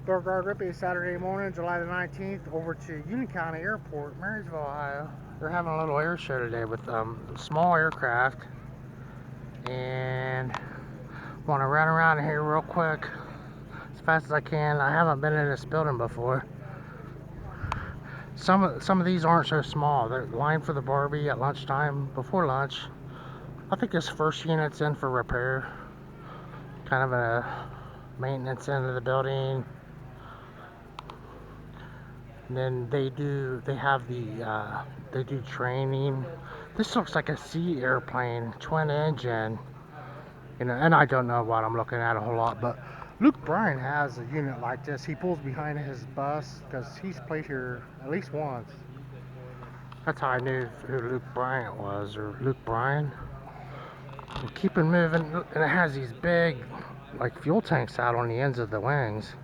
Dark Rippy, Saturday morning, July the 19th, over to Union County Airport, Marysville, Ohio. They're having a little air show today with small aircraft, and want to run around here real quick as fast as I can. I haven't been in this building before. Some of these aren't so small. They're lined for the Barbie at lunchtime, before lunch. I think this first unit's in for repair, kind of a maintenance end of the building. And then they do training. This looks like a C airplane, twin engine. And I don't know what I'm looking at a whole lot, but Luke Bryan has a unit like this. He pulls behind his bus because he's played here at least once. That's how I knew who Luke Bryan was, or Luke Bryan. And keep it moving, and it has these big, like, fuel tanks out on the ends of the wings.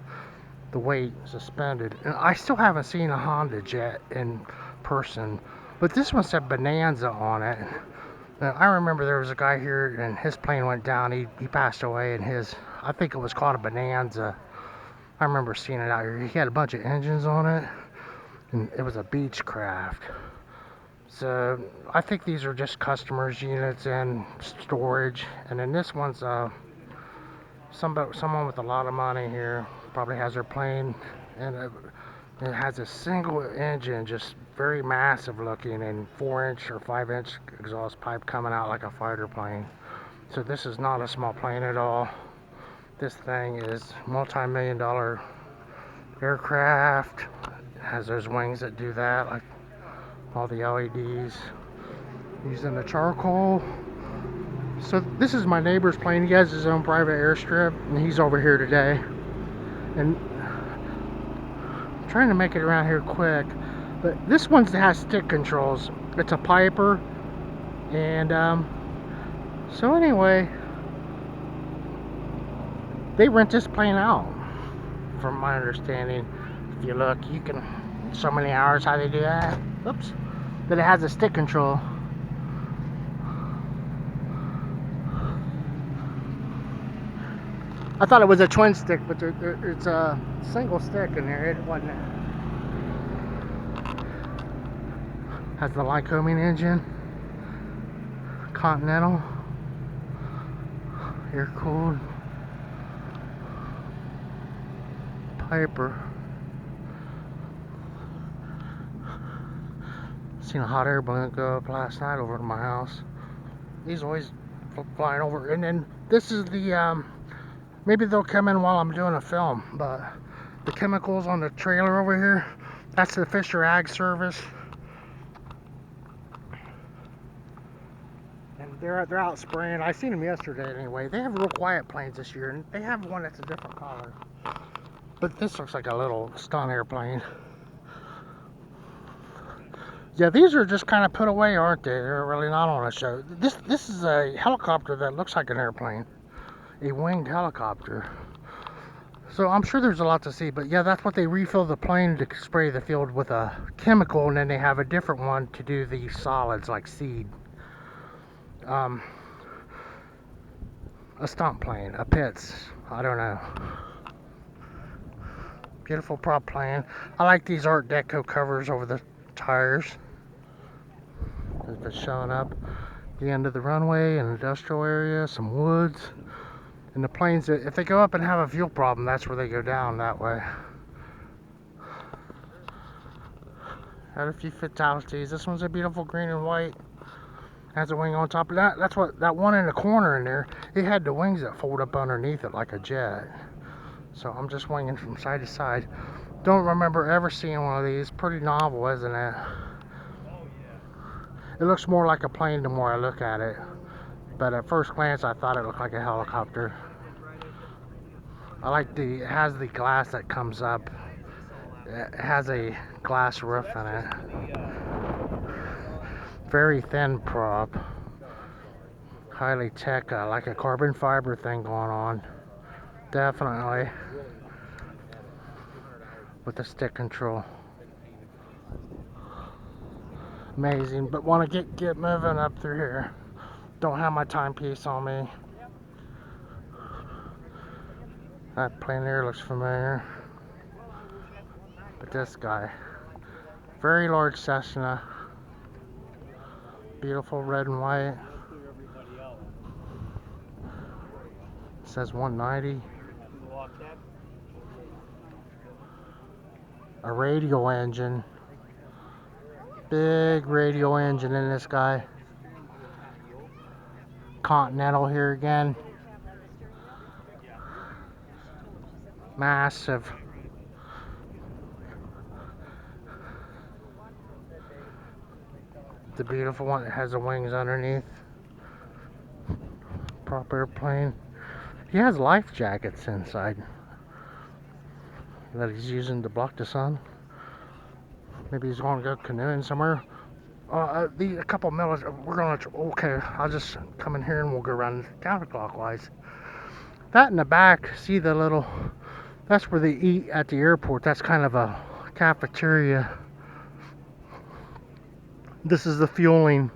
The weight suspended. And I still haven't seen a Honda jet in person, but this one said Bonanza on it. And I remember there was a guy here and his plane went down. He passed away, and I think it was called a Bonanza. I remember seeing it out here. He had a bunch of engines on it, and it was a Beechcraft. So I think these are just customers' units and storage. And then this one's someone with a lot of money here probably has their plane, and it has a single engine, just very massive looking, and 4-inch or 5-inch exhaust pipe coming out like a fighter plane. So this is not a small plane at all. This thing is multi-million-dollar aircraft. It has those wings that do that, like all the LEDs. Using the charcoal. So this is my neighbor's plane. He has his own private airstrip, and he's over here today. And I'm trying to make it around here quick, but this one has stick controls. It's a Piper, and so anyway, they rent this plane out, from my understanding. If you look, you can, so many hours how they do that. Oops. But it has a stick control. I thought it was a twin stick, but it's a single stick in there. It wasn't. Has the Lycoming engine, Continental, air cooled, Piper. Seen a hot air balloon go up last night over to my house. These always flying over. And then this is the maybe they'll come in while I'm doing a film, but the chemicals on the trailer over here, that's the Fisher Ag Service. And they're out spraying. I seen them yesterday anyway. They have real quiet planes this year, and they have one that's a different color. But this looks like a little stunt airplane. Yeah, these are just kind of put away, aren't they? They're really not on a show. This is a helicopter that looks like an airplane. A winged helicopter. So I'm sure there's a lot to see, but yeah, that's what they refill the plane to spray the field with a chemical, and then they have a different one to do the solids like seed. A stunt plane, a Pitts, I don't know. Beautiful prop plane. I like these Art Deco covers over the tires. It's showing up the end of the runway, an industrial area, some woods. And the planes, if they go up and have a fuel problem, that's where they go down, that way. Had a few fatalities. This one's a beautiful green and white. Has a wing on top of that. That's what, that one in the corner in there, it had the wings that fold up underneath it like a jet. So I'm just winging from side to side. Don't remember ever seeing one of these. Pretty novel, isn't it? It looks more like a plane the more I look at it. But at first glance, I thought it looked like a helicopter. I like it has the glass that comes up. It has a glass roof in it. Very thin prop. Highly tech, like a carbon fiber thing going on. Definitely. With the stick control. Amazing, but want to get moving up through here. Don't have my timepiece on me. That plane there looks familiar. at this guy. Very large Cessna. Beautiful red and white. It says 190. A radial engine. Big radial engine in this guy. Continental here again. Massive. The beautiful one that has the wings underneath. Proper airplane. He has life jackets inside that he's using to block the sun. Maybe he's going to go canoeing somewhere. A couple military. We're going to. Okay, I'll just come in here and we'll go around counterclockwise. That in the back, see the little. That's where they eat at the airport. That's kind of a cafeteria. This is the fueling.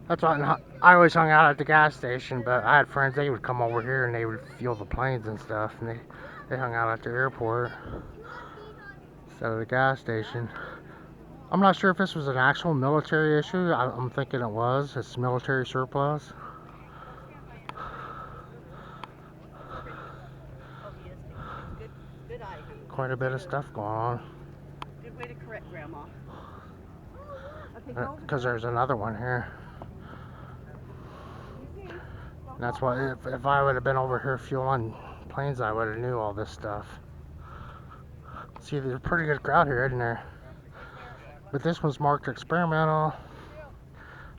That's why I always hung out at the gas station, but I had friends, they would come over here and they would fuel the planes and stuff, and they hung out at the airport instead of the gas station. I'm not sure if this was an actual military issue. I'm thinking it was. It's military surplus. Quite a bit of stuff going on. Good way to correct Grandma. Because there's another one here. And that's why if I would have been over here fueling planes, I would have knew all this stuff. See, there's a pretty good crowd here, isn't there? But this one's marked experimental.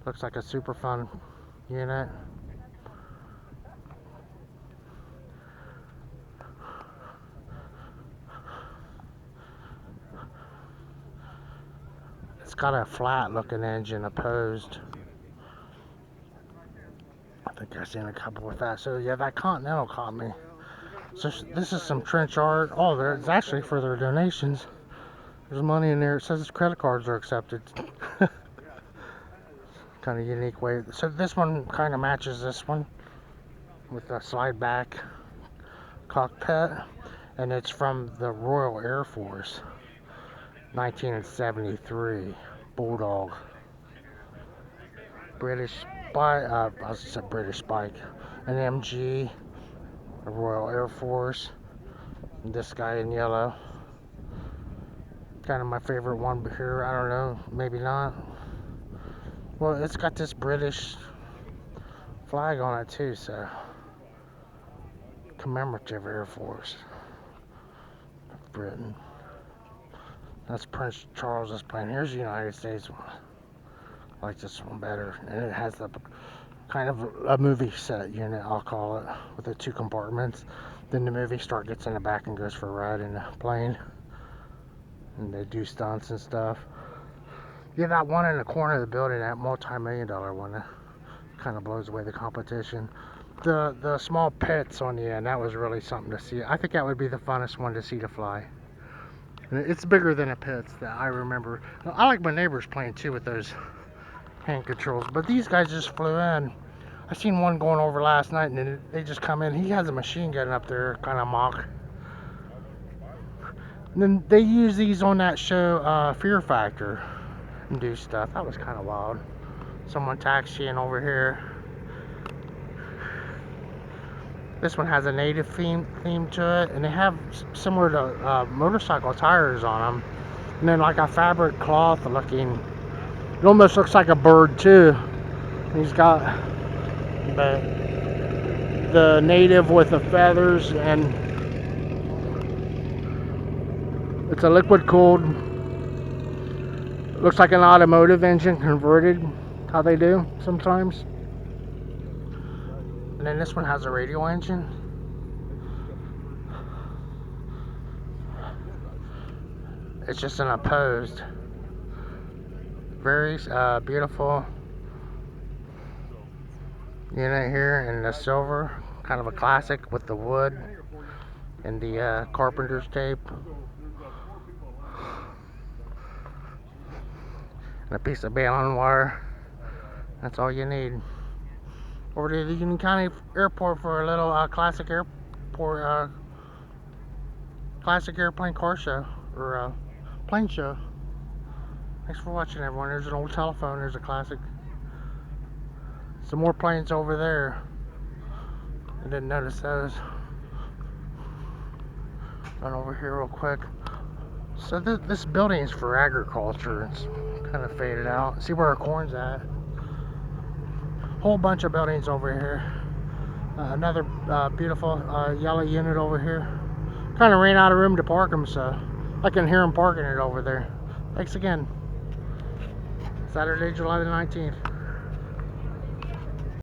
Looks like a super fun unit. It's got a flat looking engine opposed. I think I've seen a couple with that. So yeah, that Continental caught me. So this is some trench art. Oh, it's actually for their donations. There's money in there. It says credit cards are accepted. Kind of unique way. So this one kind of matches this one with a slide back cockpit, and it's from the Royal Air Force, 1973 Bulldog. British Spike. I said British Spike. An MG. A Royal Air Force. And this guy in yellow. Kind of my favorite one here. I don't know. Maybe not. Well, it's got this British flag on it too, so. Commemorative Air Force of Britain. That's Prince Charles's plane. Here's the United States one. I like this one better. And it has the kind of a movie set unit, I'll call it, with the 2 compartments. Then the movie star gets in the back and goes for a ride in the plane. And they do stunts and stuff. Yeah, that one in the corner of the building, that multi-million-dollar one, that kind of blows away the competition. The small pits on the end, that was really something to see. I think that would be the funnest one to see to fly. And it's bigger than a pits that I remember. I like my neighbor's plane too with those hand controls, but these guys just flew in. I seen one going over last night, and then they just come in. He has a machine gun up there, kind of mock. And then they use these on that show, Fear Factor, and do stuff. That was kind of wild. Someone taxiing over here. This one has a native theme to it, and they have similar to motorcycle tires on them. And then like a fabric cloth looking. It almost looks like a bird too. He's got the native with the feathers, and it's a liquid cooled. Looks like an automotive engine converted, how they do sometimes. And then this one has a radial engine. It's just an opposed. Very beautiful unit here in the silver, kind of a classic with the wood and the carpenter's tape and a piece of baling wire. That's all you need. Over to the Union County Airport for a little classic airport classic airplane car show, or plane show. Thanks for watching, everyone. There's an old telephone. There's a classic. Some more planes over there. I didn't notice those. Run over here real quick. So this building is for agriculture. It's kind of faded out. See where our corn's at. Whole bunch of buildings over here. Another beautiful yellow unit over here. Kind of ran out of room to park them, so I can hear them parking it over there. Thanks again. Saturday, July the 19th.